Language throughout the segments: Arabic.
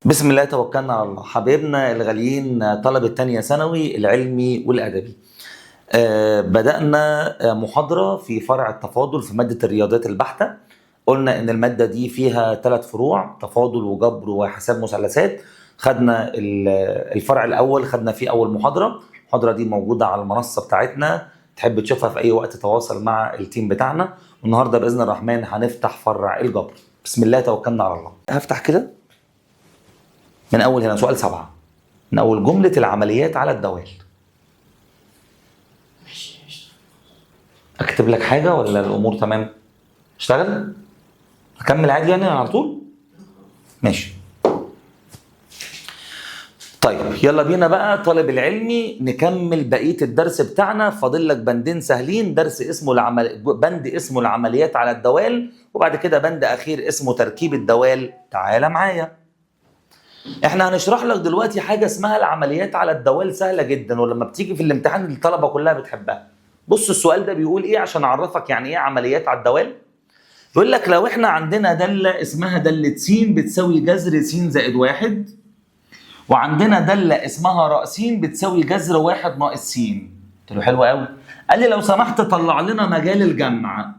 بسم الله توكلنا على الله. حبايبنا الغاليين طلبة تانية ثانوي العلمي والأدبي. بدأنا محاضرة في فرع التفاضل في مادة الرياضيات البحتة. قلنا إن المادة دي فيها 3 فروع: تفاضل وجبر وحساب مثلثات. خدنا الفرع الأول، خدنا فيه أول محاضرة. المحاضرة دي موجودة على المنصة بتاعتنا، تحب تشوفها في أي وقت تواصل مع التيم بتاعنا. والنهاردة بإذن الرحمن هنفتح فرع الجبر. بسم الله توكلنا على الله. هفتح كده من أول هنا سؤال 7، من أول جملة العمليات على الدوال. أكتب لك حاجة ولا الأمور تمام؟ اشتغل؟ أكمل عادي يعني على طول؟ ماشي. طيب يلا بينا بقى طالب العلمي نكمل بقية الدرس بتاعنا. فاضل لك بندين سهلين، درس اسمه بند اسمه العمليات على الدوال، وبعد كده بند أخير اسمه تركيب الدوال. تعالى معايا. احنا هنشرح لك دلوقتي حاجة اسمها العمليات على الدوال، سهلة جدا ولما بتيجي في الامتحان الطلبة كلها بتحبها. بص السؤال ده بيقول ايه عشان اعرفك يعني ايه عمليات على الدوال. بيقول لك لو احنا عندنا دالة اسمها دالة س بتساوي جذر س زائد 1، وعندنا دالة اسمها ر س بتساوي جذر 1 ناقص س. قلت له حلو قوي. قال لي لو سمحت طلع لنا مجال الجمع،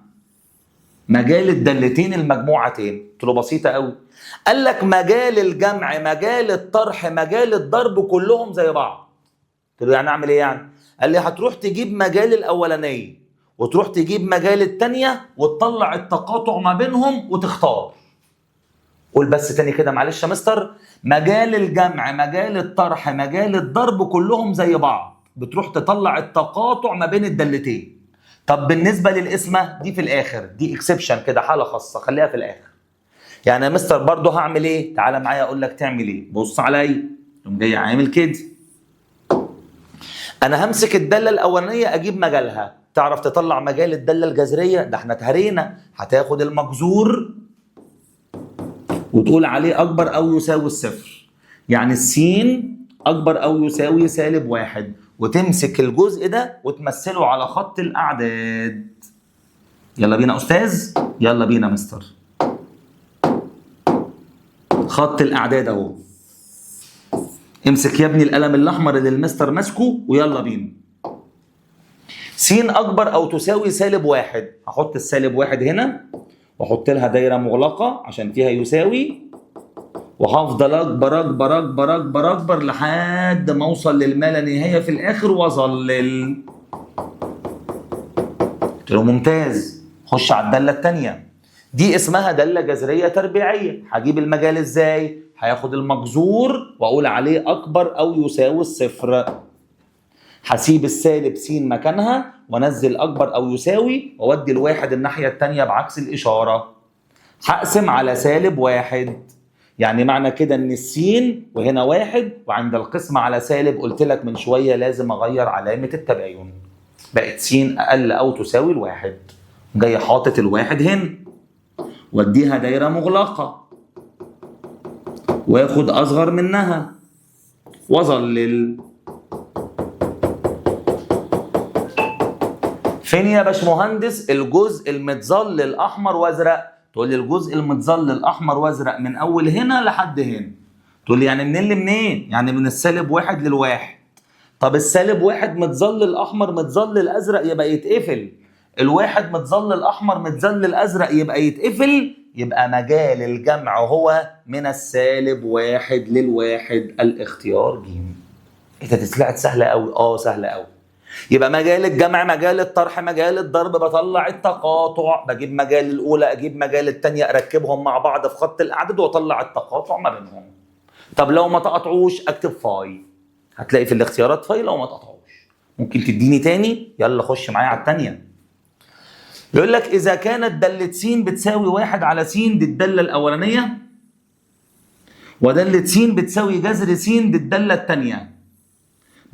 مجال الدالتين المجموعتين. قلت له بسيطة قوي. قال لك مجال الجمع، مجال الطرح، مجال الضرب كلهم زي بعض. قلت له يعني اعمل ايه يعني؟ قال لي هتروح تجيب مجال الاولانيه وتروح تجيب مجال الثانيه وتطلع التقاطع ما بينهم وتختار. قول بس تاني كده معلش يا مستر. مجال الجمع، مجال الطرح، مجال الضرب كلهم زي بعض، بتروح تطلع التقاطع ما بين الدالتين. طب بالنسبه للقسمه دي في الاخر، دي اكسبشن كده، حاله خاصه، خليها في الاخر. يعني يا مستر برضه هعمل ايه؟ تعالى معايا اقول لك تعمل ايه. بص عليا، تقوم جاي عامل كده. انا همسك الداله الاولانيه اجيب مجالها. تعرف تطلع مجال الداله الجذريه؟ ده احنا اتهرينا. هتاخد المجذور وتقول عليه اكبر او يساوي الصفر، يعني السين اكبر او يساوي -1، وتمسك الجزء ده وتمثله على خط الاعداد. يلا بينا استاذ، يلا بينا مستر. خط الاعداد اهو. امسك يا ابني القلم الاحمر اللي المستر ماسكه ويلا بينا. س اكبر او تساوي -1، هحط -1 هنا واحط لها دايره مغلقه عشان فيها يساوي، وهفضل اكبر اكبر اكبر اكبر اكبر لحد ما اوصل للما لا نهايه في الاخر واظلل. قلت له ممتاز. خش على الداله الثانيه، دي اسمها داله جذريه تربيعيه. هجيب المجال ازاي؟ هياخد المجذور واقول عليه اكبر او يساوي الصفر. هسيب السالب س مكانها وانزل اكبر او يساوي واودي الواحد الناحيه الثانيه بعكس الاشاره. هقسم على -1، يعني معنى كده ان السين وهنا 1 وعند القسمه على سالب قلت لك من شويه لازم اغير علامه التباين. بقت س اقل او تساوي 1. جاي حاطط الواحد هنا واديها دايره مغلقه واخد اصغر منها واظلل. فين يا باشمهندس الجزء المتظلل احمر وازرق؟ تقول لي الجزء المتظلل احمر وازرق من اول هنا لحد هنا. تقول لي يعني منين لمنين؟ يعني من -1 للواحد. طب -1 متظلل احمر متظلل ازرق يبقى يتقفل، الواحد متظلل احمر متظلل ازرق يبقى يتقفل. يبقى مجال الجمع هو من -1 للواحد. الاختيار ج. ايه ده؟ طلعت سهله قوي. سهله قوي. يبقى مجال الجمع، مجال الطرح، مجال الضرب، بطلع التقاطع، بجيب مجال الاولى اجيب مجال الثانيه اركبهم مع بعض في خط الاعداد واطلع التقاطع ما بينهم. طب لو ما تقاطعوش اكتب فاي، هتلاقي في الاختيارات فاي لو ما تقاطعوش. ممكن تديني تاني؟ يلا خش معايا على الثانيه. يقول لك اذا كانت داله س بتساوي 1 على س، دي الداله الاولانيه، وداله س بتساوي جذر س، دي الداله الثانيه.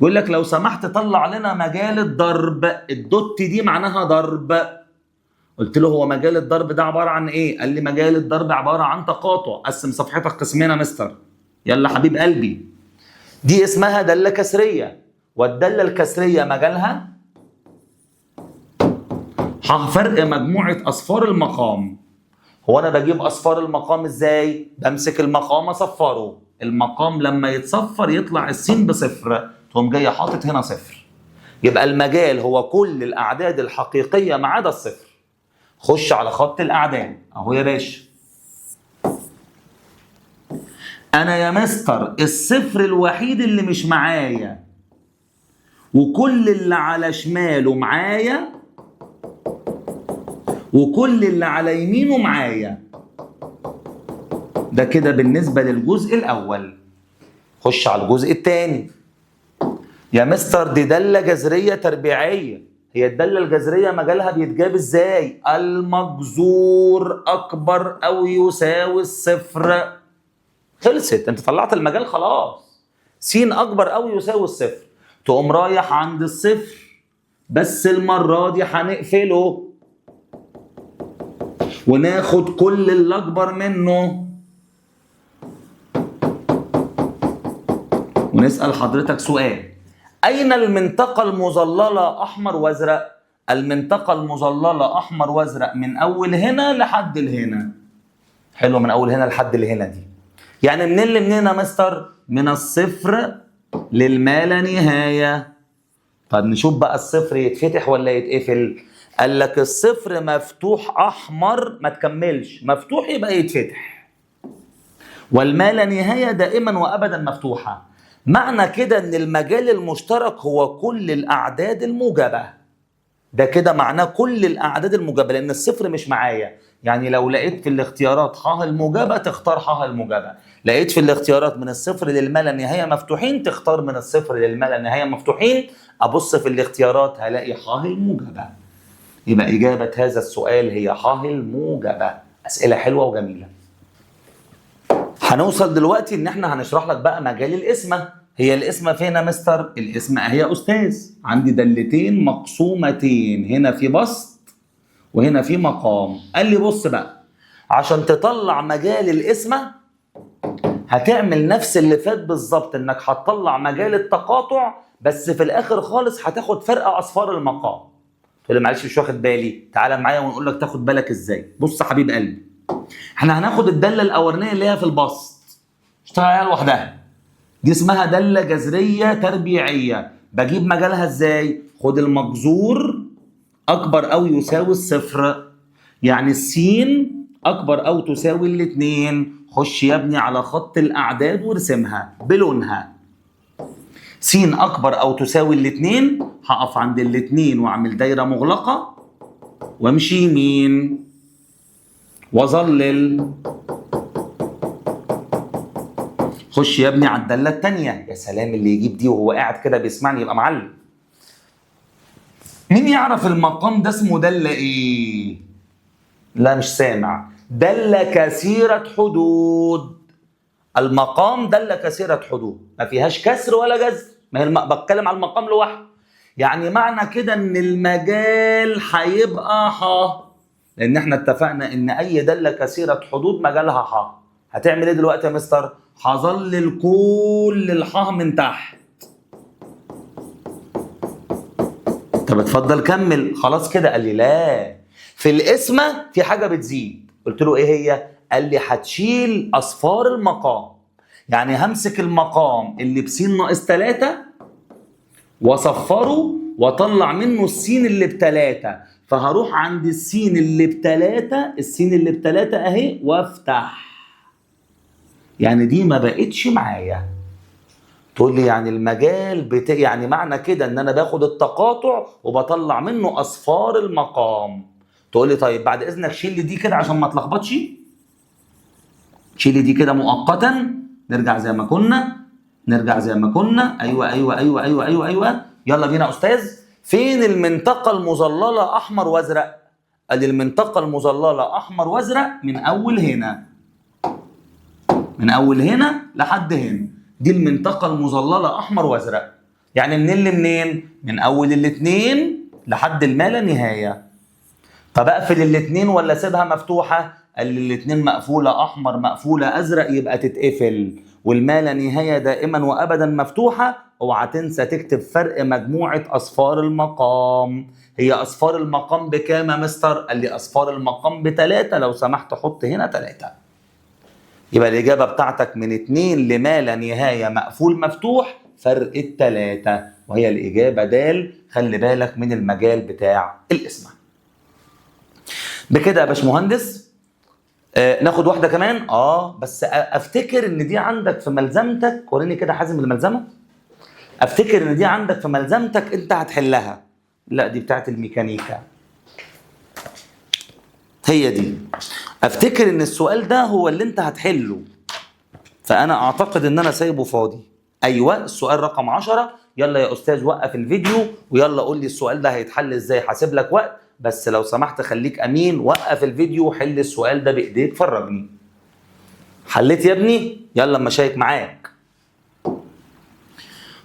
بيقول لك لو سمحت طلع لنا مجال الضرب. الدوت دي معناها ضرب. قلت له هو مجال الضرب ده عباره عن ايه؟ قال لي مجال الضرب عباره عن تقاطع. قسم صفحتك قسمين يا مستر. يلا حبيب قلبي. دي اسمها داله كسريه، والداله الكسريه مجالها فرق مجموعه اصفار المقام. هو انا بجيب اصفار المقام ازاي؟ بمسك المقام اصفره، المقام لما يتصفر يطلع السين بصفر، تقوم جاي حاطط هنا صفر. يبقى المجال هو كل الاعداد الحقيقيه ما عدا الصفر. خش على خط الاعداد اهو يا باشا. انا يا مستر الصفر الوحيد اللي مش معايا، وكل اللي على شماله معايا، وكل اللي على يمينه معايا. ده كده بالنسبة للجزء الأول. خش على الجزء الثاني. يا مستر دي دالة جذرية تربيعية. هي الدالة الجذرية مجالها بيتجاب ازاي؟ المجذور أكبر أو يساوي الصفر. خلصت، أنت طلعت المجال خلاص. س أكبر أو يساوي الصفر. تقوم رايح عند الصفر، بس المرة دي هنقفله وناخد كل اللي أكبر منه. ونسأل حضرتك سؤال: أين المنطقة المظللة أحمر وأزرق؟ المنطقة المظللة أحمر وأزرق من أول هنا لحد هنا. حلو، من أول هنا لحد هنا دي. يعني منين لمنين يا مستر؟ من الصفر للما لا نهاية. طب نشوف بقى الصفر يتفتح ولا يتقفل؟ قال لك الصفر مفتوح أحمر، ما تكملش، مفتوح يبقى يتفتح. والما لا نهاية دائما وأبدا مفتوحة. معنى كده ان المجال المشترك هو كل الاعداد الموجبه. ده كده معناه كل الاعداد الموجبه، لان الصفر مش معايا. يعني لو لقيت في الاختيارات ح الموجبه تختار ح الموجبه، لقيت في الاختيارات من الصفر للما لا نهايه مفتوحين تختار من الصفر للما لا نهايه مفتوحين. ابص في الاختيارات هلاقي ح الموجبه. يبقى اجابه هذا السؤال هي ح الموجبه. اسئله حلوه وجميله. هنوصل دلوقتي ان احنا هنشرح لك بقى مجال القسمه. هي القسمه فين يا مستر؟ القسمه اهي يا استاذ. عندي دالتين مقسومتين، هنا في بسط وهنا في مقام. قال لي بص بقى، عشان تطلع مجال القسمه هتعمل نفس اللي فات بالظبط، انك هتطلع مجال التقاطع، بس في الاخر خالص هتاخد فرق اصفار المقام. تقول لي معلش مش واخد بالي، تعالى معايا ونقول لك تاخد بالك ازاي. بص يا حبيب قلبي، احنا هناخد الداله الاولانيه اللي هي في البسط، اشتغل عليها لوحدها. دي اسمها داله جذريه تربيعيه. بجيب مجالها ازاي؟ خد المجذور اكبر او يساوي الصفر، يعني السين اكبر او تساوي الاثنين. خش يا ابني على خط الاعداد وارسمها بلونها. س اكبر او تساوي الاثنين، هقف عند الاثنين واعمل دايره مغلقه وامشي يمين واظلل. خش يا ابني على الداله الثانيه. يا سلام، اللي يجيب دي وهو قاعد كده بيسمعني يبقى معلم. مين يعرف المقام ده اسمه داله ايه؟ لا مش سامع. داله كثيره حدود. المقام داله كثيره حدود، ما فيهاش كسر ولا جذر. ما هي بتكلم على المقام لوحده. يعني معنى كده ان المجال هيبقى ح، لان احنا اتفقنا ان اي داله كثيره حدود مجالها ح. هتعمل ايه دلوقتي يا مستر؟ هظلل كل الح من تحت. طب اتفضل كمل. خلاص كده. قال لي لا، في القسمه في حاجه بتزيد. قلت له ايه هي؟ قال لي هتشيل اصفار المقام. يعني همسك المقام اللي بسين ناقص 3 واصفره واطلع منه السين اللي ب3، فهروح عند السين اللي ب3، السين اللي ب3 اهي وافتح. يعني دي ما بقتش معايا. تقول لي يعني المجال يعني معنى كده ان انا باخد التقاطع وبطلع منه اصفار المقام. تقول لي طيب بعد اذنك شيل لي دي كده عشان ما اتلخبطش. شيل لي دي كده مؤقتا، نرجع زي ما كنا، نرجع زي ما كنا. ايوه ايوه ايوه ايوه ايوه ايوه، يلا بينا يا استاذ. فين المنطقه المظلله احمر وازرق؟ قال لي المنطقه المظلله احمر وازرق من اول هنا، من اول هنا لحد هنا. دي المنطقه المظلله احمر وازرق. يعني منين لمنين؟ من اول الاثنين لحد الما لا نهايه. طب اقفل الاثنين ولا اسيبها مفتوحه؟ قال لي الاتنين مقفولة أحمر مقفولة أزرق يبقى تتقفل، والما لا نهاية دائما وأبدا مفتوحة. اوعى تنسى تكتب فرق مجموعة أصفار المقام. هي أصفار المقام بكام يا مستر؟ قال لي أصفار المقام ب3. لو سمحت حط هنا 3. يبقى الإجابة بتاعتك من 2 لما لا نهاية مقفول مفتوح فرق 3، وهي الإجابة د. خلي بالك من المجال بتاع الاسم. بكده يا باشمهندس ناخد واحدة كمان. بس افتكر ان دي عندك في ملزمتك. وريني كده حازم الملزمة. افتكر ان دي عندك في ملزمتك انت هتحلها. لا دي بتاعت الميكانيكا. هي دي. افتكر ان السؤال ده هو اللي انت هتحله، فانا اعتقد ان انا سايبه فاضي. ايوه السؤال رقم 10. يلا يا استاذ وقف الفيديو ويلا قول لي السؤال ده هيتحل ازاي. حاسب لك وقت بس لو سمحت خليك امين. وقف الفيديو وحل السؤال ده بايديك. فرجني. حليت يا ابني؟ يلا اما شايك معاك.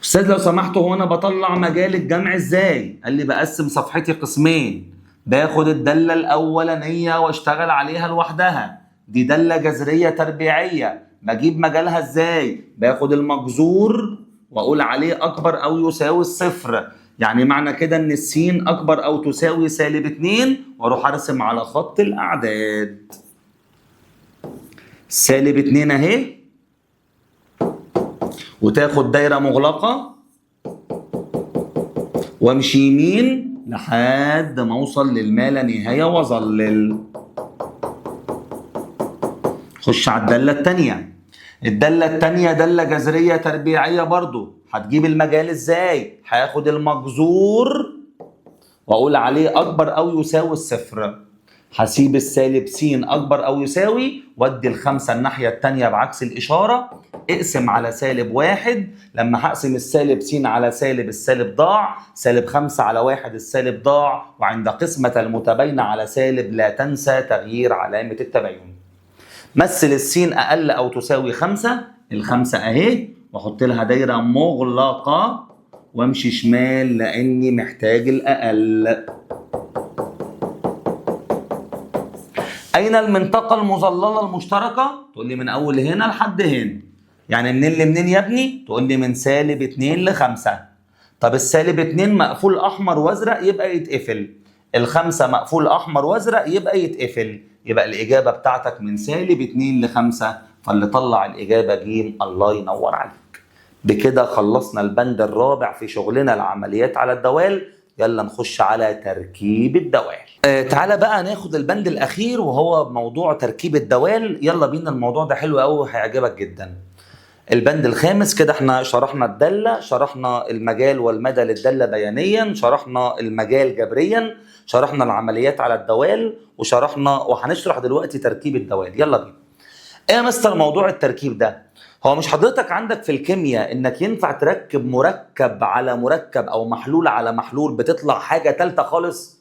استاذ لو سمحت هو انا بطلع مجال الجمع ازاي؟ قال لي بقسم صفحتي قسمين، باخد الداله الاولانيه واشتغل عليها لوحدها، دي داله جذريه تربيعيه. بجيب مجالها ازاي؟ باخد المجذور واقول عليه اكبر او يساوي الصفر. يعني معنى كده ان السين اكبر او تساوي -2 واروح ارسم على خط الاعداد. -2 اهي، وتاخد دايره مغلقه وامشي يمين لحد ما اوصل للما لا نهايه واظلل. خش على الداله الثانيه. الداله الثانيه داله جذريه تربيعيه برضو. هتجيب المجال ازاي؟ هاخد المجذور واقول عليه اكبر او يساوي الصفر. هسيب السالب س اكبر او يساوي وادي ال5 الناحيه الثانيه بعكس الاشاره. اقسم على -1. لما هقسم السالب س على سالب السالب ضاع، -5 على 1 السالب ضاع، وعند قسمة المتباينة على سالب لا تنسى تغيير علامة التباين. مثل السين اقل او تساوي 5. ال5 اهي واحط لها دايره مغلقه وامشي شمال لاني محتاج الاقل. اين المنطقه المظلله المشتركه؟ تقول لي من اول هنا لحد هنا. يعني منين لمنين يا ابني؟ تقول لي من -2 ل5. طب -2 مقفول احمر وازرق يبقى يتقفل، ال5 مقفول احمر وازرق يبقى يتقفل. يبقى الاجابه بتاعتك من -2 ل5، فاللي طلع الاجابه ج. الله ينور عليك. بكده خلصنا البند الرابع في شغلنا العمليات على الدوال. يلا نخش على تركيب الدوال. تعالى بقى ناخد البند الاخير وهو موضوع تركيب الدوال. يلا بينا، الموضوع ده حلو قوي وهيعجبك جدا. البند الخامس كده احنا شرحنا الدالة، شرحنا المجال والمدى للدالة بيانيا، شرحنا المجال جبريا، شرحنا العمليات على الدوال، وهنشرح دلوقتي تركيب الدوال. يلا بينا. ايه يا مستر موضوع التركيب ده؟ هو مش حضرتك عندك في الكيمياء انك ينفع تركب مركب على مركب او محلول على محلول بتطلع حاجة تالتة خالص؟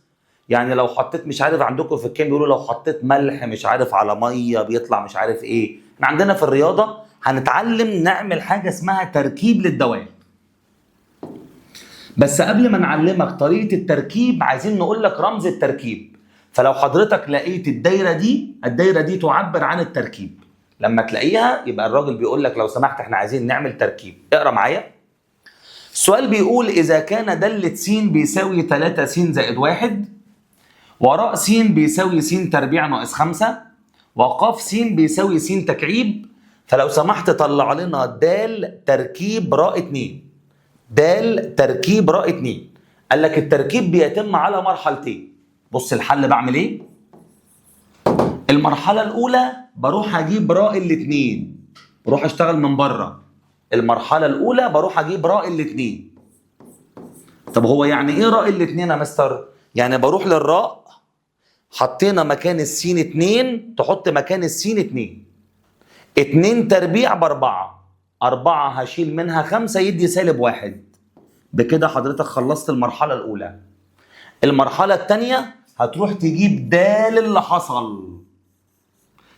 يعني لو حطيت مش عارف عندكم في الكيمياء بيقولوا لو حطيت ملح مش عارف على مية بيطلع مش عارف ايه. احنا عندنا في الرياضة هنتعلم نعمل حاجة اسمها تركيب للدوال. بس قبل ما نعلمك طريقة التركيب عايزين نقول لك رمز التركيب. فلو حضرتك لقيت الدايرة دي تعبر عن التركيب. لما تلاقيها يبقى الراجل بيقول لك لو سمحت احنا عايزين نعمل تركيب. اقرا معايا. السؤال بيقول إذا كان دالة س بيساوي 3 س زائد 1، وراء س بيساوي س تربيع ناقص 5، وقاف س بيساوي س تكعيب، فلو سمحت طلع لنا د تركيب راء 2. د تركيب راء 2. قال لك التركيب بيتم على مرحلتين. بص الحل بعمل ايه؟ المرحلة الأولى بروح أجيب راء الاتنين، بروح أشتغل من بره. المرحلة الأولى بروح أجيب راء الاتنين. طب هو يعني إيه راء الاتنين يا مستر؟ يعني بروح للراء، حطينا مكان السين 2 تحط مكان السين 2. 2 تربيع ب4، 4 هشيل منها 5 يدي -1. بكده حضرتك خلصت المرحلة الأولى. المرحلة الثانية هتروح تجيب د اللي حصل.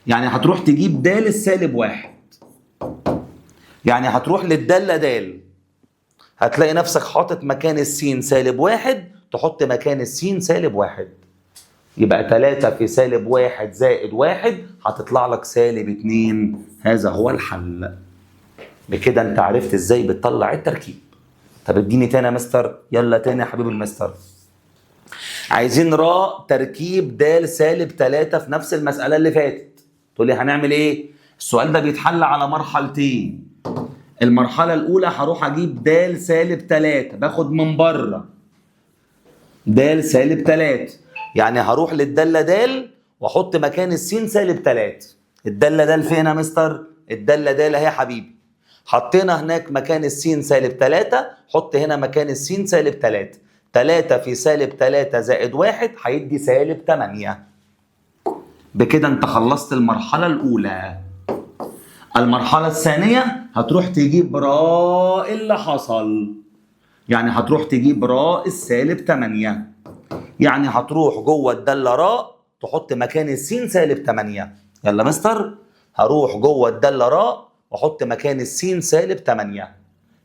يعني هتروح تجيب د -1. يعني هتروح للدالة د، هتلاقي نفسك حاطط مكان السين -1 تحط مكان السين -1. يبقى 3 في سالب 1 زائد 1 هتطلع لك سالب 2. هذا هو الحل. بكده انت عرفت ازاي بتطلع التركيب. طب اديني تاني يا مستر. يلا تاني يا حبيب المستر. عايزين راء تركيب د سالب 3 في نفس المسألة اللي فاتت. تقول لي هنعمل ايه؟ السؤال ده بيتحل على مرحلتين. المرحلة الأولى هروح أجيب د سالب 3 باخد من بره د سالب 3، يعني هروح للدالة د وأحط مكان السين سالب 3. الدالة د فين يا مستر؟ الدالة د أهي يا حبيبي. حطينا هناك مكان السين سالب 3، حط هنا مكان السين سالب 3. 3 في سالب 3 زائد 1 هيدي سالب 8. بكده انت خلصت المرحلة الأولى. المرحلة الثانية هتروح تجيب راء اللي حصل، يعني هتروح تجيب راء السالب 8. يعني هتروح جوه الدالة راء تحط مكان السين سالب 8. يلا مستر. هروح جوه الدالة راء واحط مكان السين سالب 8.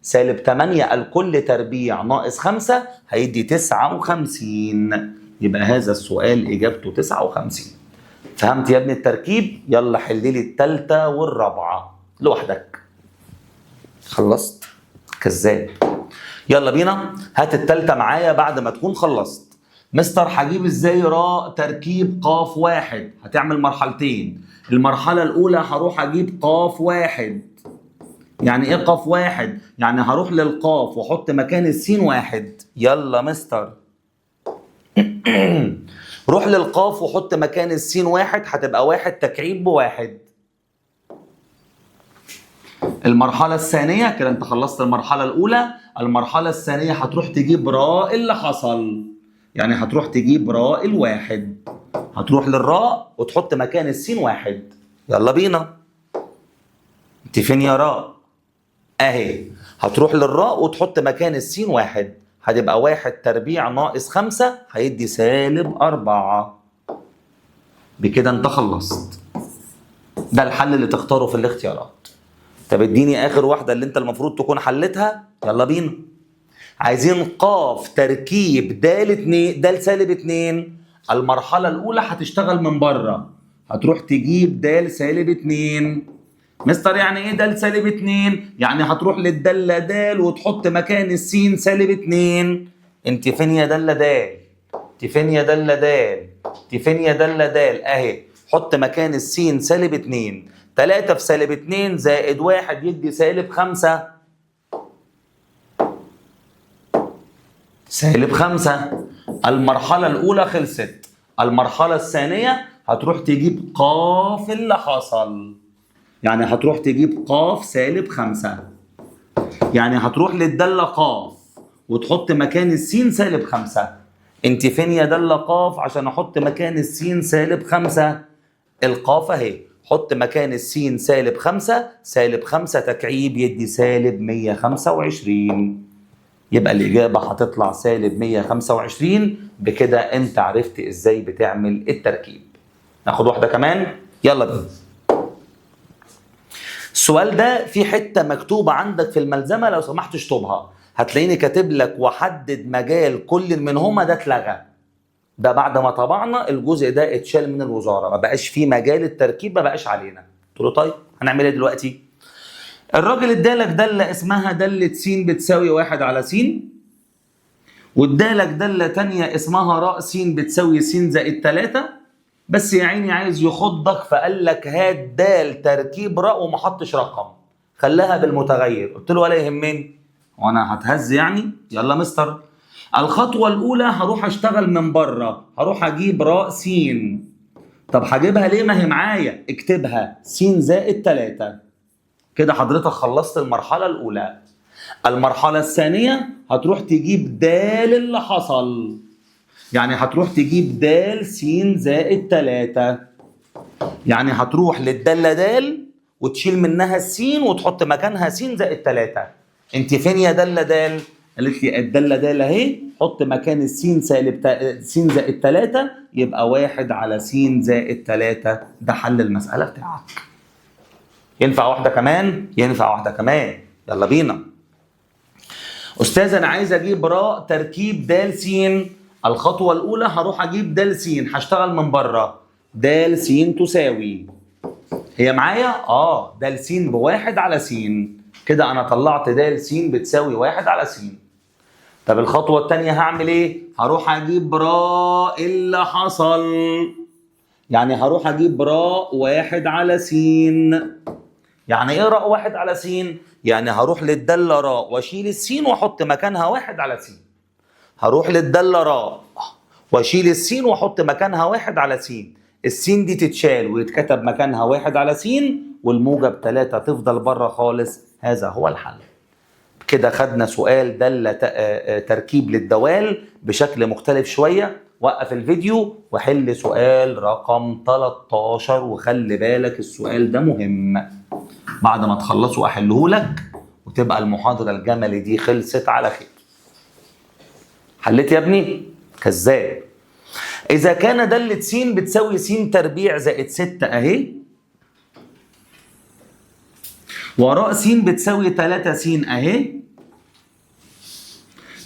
سالب 8 الكل تربيع ناقص 5 هيدي 59. يبقى هذا السؤال إجابته 59. فهمت يا ابني التركيب؟ يلا حل لي التالتة والرابعة لوحدك. خلصت؟ كذاب. يلا بينا هات التالتة معايا بعد ما تكون خلصت. مستر هجيب ازاي راء تركيب قاف واحد؟ هتعمل مرحلتين. المرحلة الأولى هروح أجيب قاف واحد. يعني ايه قاف واحد؟ يعني هروح للقاف واحط مكان السين 1. يلا مستر. روح للقاف وحط مكان السين 1 هتبقى 1 تكعيب ب1. المرحلة الثانية كده انت خلصت المرحلة الأولى. المرحلة الثانية هتروح تجيب راء اللي حصل، يعني هتروح تجيب راء الواحد. هتروح للراء وتحط مكان السين 1. يلا بينا. انت فين يا راء؟ اهي. هتروح للراء وتحط مكان السين 1. هتبقى 1 تربيع ناقص 5 هيدي سالب 4. بكده انت خلصت. ده الحل اللي تختاره في الاختيارات. طب اديني اخر واحدة اللي انت المفروض تكون حلتها. يلا بينا. عايزين قاف تركيب د سالب 2. المرحلة الأولى هتشتغل من بره. هتروح تجيب د سالب 2. مستر يعني ايه د سالب 2؟ يعني هتروح للدالة د وتحط مكان السين سالب 2. انت فين يا دالة د؟ انت فين يا دالة د؟ انت فين يا دالة د؟ اهي. حط مكان السين سالب 2. 3 في سالب 2 زائد 1 يدي سالب 5. سالب 5. المرحلة الأولى خلصت. المرحلة الثانية هتروح تجيب قاف اللي حصل، يعني هتروح تجيب قاف سالب 5. يعني هتروح للدالة قاف وتحط مكان السين سالب 5. انت فين يا دالة قاف عشان احط مكان السين سالب 5؟ القاف اهي. حط مكان السين سالب 5. سالب 5 تكعيب يدي سالب 125. يبقى الإجابة هتطلع سالب 125. بكده انت عرفت ازاي بتعمل التركيب. ناخد واحدة كمان. يلا بينا. السؤال ده في حتة مكتوبة عندك في الملزمة، لو سمحت اشطبها. هتلاقيني كاتب لك وحدد مجال كل منهما. ده اتلغى. ده بعد ما طبعنا الجزء ده اتشال من الوزارة، ما بقاش فيه مجال التركيب، ما بقاش علينا. قلت له طيب هنعمل ايه دلوقتي؟ الراجل ادالك دالة اسمها دالة س بتساوي 1 على س، وادالك دالة تانية اسمها راء س بتساوي س زائد 3. بس يا عيني عايز يخضك فقال لك هات د تركيب راء وما حطش رقم، خلاها بالمتغير. قلت له ولا يهمني، وانا هتهز يعني؟ يلا مستر. الخطوة الأولى هروح أشتغل من بره. هروح أجيب راء س. طب هجيبها ليه؟ ما هي معايا. اكتبها س زائد 3. كده حضرتك خلصت المرحلة الأولى. المرحلة الثانية هتروح تجيب د اللي حصل، يعني هتروح تجيب د س زائد 3. يعني هتروح للدالة د وتشيل منها السين وتحط مكانها س زائد 3. انت فين يا دالة د؟ قالت لي الدالة د اهي. حط مكان السين س زائد 3 يبقى 1 على س زائد 3. ده حل المسألة بتاعك. ينفع واحدة كمان؟ ينفع واحدة كمان. يلا بينا. أستاذ أنا عايز أجيب راء تركيب د س. الخطوة الأولى هروح أجيب د س، هشتغل من بره. د س تساوي، هي معايا؟ د س بواحد على س. كده أنا طلعت د س بتساوي 1 على س. طب الخطوة التانية هعمل إيه؟ هروح أجيب راء اللي حصل. يعني هروح أجيب راء 1 على س. يعني إيه راء 1 على س؟ يعني هروح للدالة راء وأشيل السين وأحط مكانها 1 على س. هروح للدالة راء واشيل السين واحط مكانها 1 على س. السين دي تتشال ويتكتب مكانها 1 على س، والموجب 3 تفضل بره خالص. هذا هو الحل. كده خدنا سؤال دالة تركيب للدوال بشكل مختلف شوية. وقف الفيديو وحل سؤال رقم 13، وخلي بالك السؤال ده مهم. بعد ما تخلصوا احله لك وتبقى المحاضرة الجمل دي خلصت على خير. حليت يا ابني؟ كذاب. إذا كان دالة س بتساوي س تربيع زائد 6 أهي، وراء س بتساوي 3 س أهي،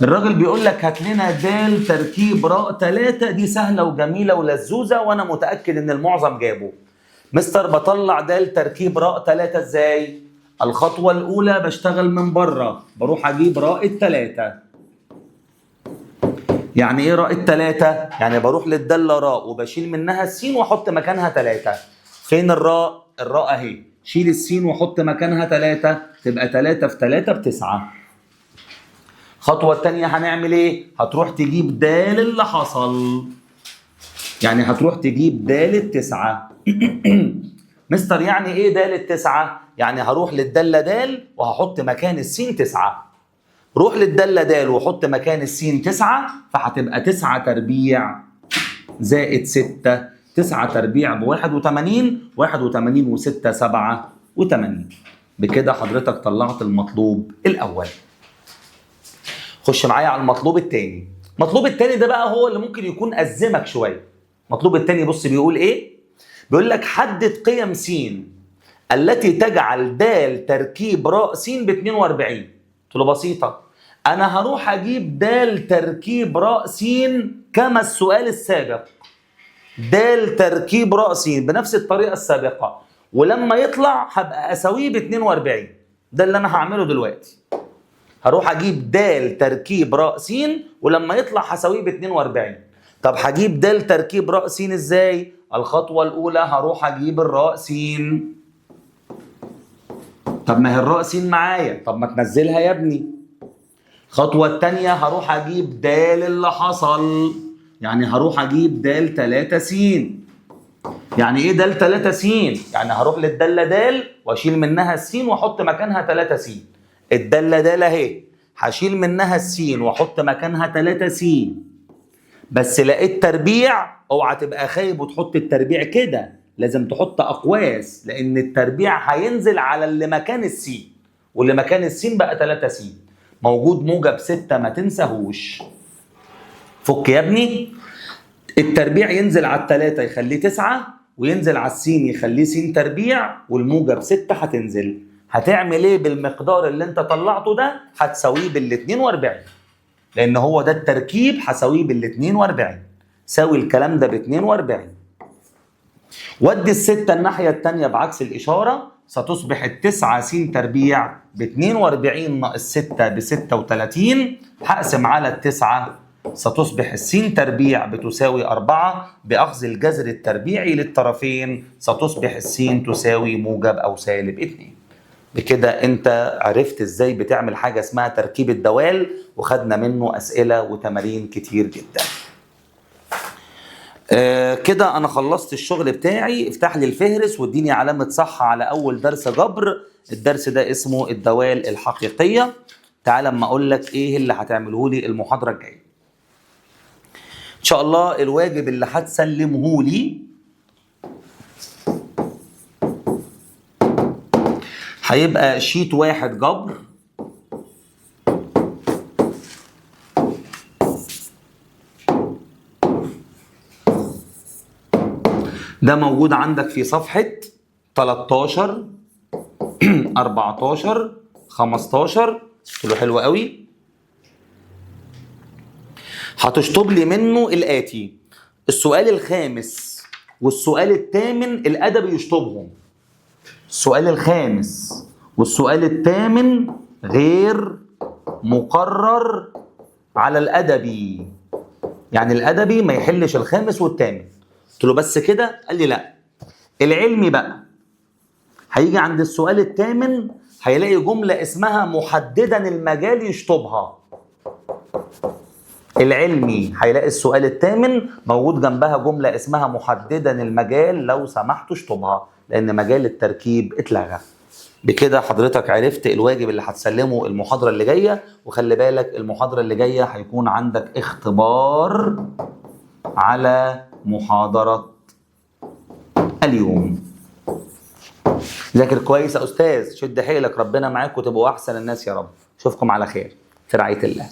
الراجل بيقول لك هات لنا د تركيب راء 3. دي سهلة وجميلة ولزوزة، وأنا متأكد إن المعظم جابه. مستر بطلع د تركيب راء 3 إزاي؟ الخطوة الأولى بشتغل من بره، بروح أجيب راء 3. يعني ايه راء 3؟ يعني بروح للدالة راء وبشيل منها السين واحط مكانها 3. فين الراء؟ الراء اهي. شيل السين واحط مكانها 3، تبقى 3 في 3 ب9. الخطوة الثانية هنعمل ايه؟ هتروح تجيب د اللي حصل. يعني هتروح تجيب د 9. مستر يعني ايه د 9؟ يعني هروح للدالة د وهحط مكان السين 9. روح للدالة د وحط مكان السين 9، فهتبقى 9 تربيع زائد 6. 9 تربيع ب 81. 81 و6 87. بكده حضرتك طلعت المطلوب الأول. خش معايا على المطلوب الثاني. المطلوب الثاني ده بقى هو اللي ممكن يكون أزمك شوية. المطلوب الثاني بص بيقول إيه؟ بيقول لك حدد قيم س التي تجعل د تركيب راء س ب 42. قلت له بسيطة، أنا هروح أجيب د تركيب راء س كما السؤال السابق. د تركيب راء س بنفس الطريقة السابقة، ولما يطلع هبقى أساويه ب 42. ده اللي أنا هعمله دلوقتي. هروح أجيب د تركيب راء س ولما يطلع هساويه ب 42. طب هجيب د تركيب راء س إزاي؟ الخطوة الأولى هروح أجيب الراء س. طب ما هي الراء س معايا، طب ما تنزلها يا ابني. الخطوة الثانية هروح أجيب د اللي حصل. يعني هروح أجيب د 3 س. يعني إيه د 3 س؟ يعني هروح للدالة د وأشيل منها السين وأحط مكانها 3 س. الدالة د أهي، هشيل منها السين وأحط مكانها 3 س. بس لقيت تربيع، أوعى تبقى خايب وتحط التربيع كده، لازم تحط أقواس، لأن التربيع هينزل على اللي مكان السين، واللي مكان السين بقى 3 س. موجود موجب 6 ما تنساهوش. فك يا ابني. التربيع ينزل على 3 يخليه 9، وينزل على السين يخليه س تربيع، والموجب 6 هتنزل. هتعمل ايه بالمقدار اللي انت طلعته ده؟ هتساويه بال 42، لان هو ده التركيب. هساويه بال 42. ساوي الكلام ده ب 42. ودي ال6 الناحيه الثانيه بعكس الاشاره، ستصبح ال9 س تربيع ب 42 ناقص 6 ب 36. هقسم على ال9، ستصبح السين تربيع بتساوي 4. بأخذ الجذر التربيعي للطرفين ستصبح السين تساوي موجب أو سالب 2. بكده انت عرفت ازاي بتعمل حاجة اسمها تركيب الدوال، وخدنا منه أسئلة وتمارين كتير جدا. كده انا خلصت الشغل بتاعي. افتح لي الفهرس واديني علامة صح على اول درس جبر. الدرس ده اسمه الدوال الحقيقية. تعال اما اقول لك ايه اللي هتعمله لي المحاضرة الجاية. ان شاء الله الواجب اللي هتسلمه لي هيبقى شيت 1 جبر، ده موجود عندك في صفحة 13 14 15. قلت له حلو قوي. هتشطب لي منه الآتي: السؤال الخامس والسؤال الثامن الأدبي يشطبهم. السؤال الخامس والسؤال الثامن غير مقرر على الأدبي، يعني الأدبي ما يحلش الخامس والثامن. قلت له بس كده؟ قال لي لا. العلمي بقى هيجي عند السؤال الثامن هيلاقي جملة اسمها محددا المجال يشطبها. العلمي هيلاقي السؤال الثامن موجود جنبها جملة اسمها محددا المجال، لو سمحتوا اشطبها لأن مجال التركيب اتلغى. بكده حضرتك عرفت الواجب اللي هتسلمه المحاضرة اللي جاية. وخلي بالك المحاضرة اللي جاية هيكون عندك اختبار على محاضرة اليوم. ذاكر كويس يا أستاذ، شد حيلك، ربنا معاك وتبقوا أحسن الناس يا رب. أشوفكم على خير في رعاية الله.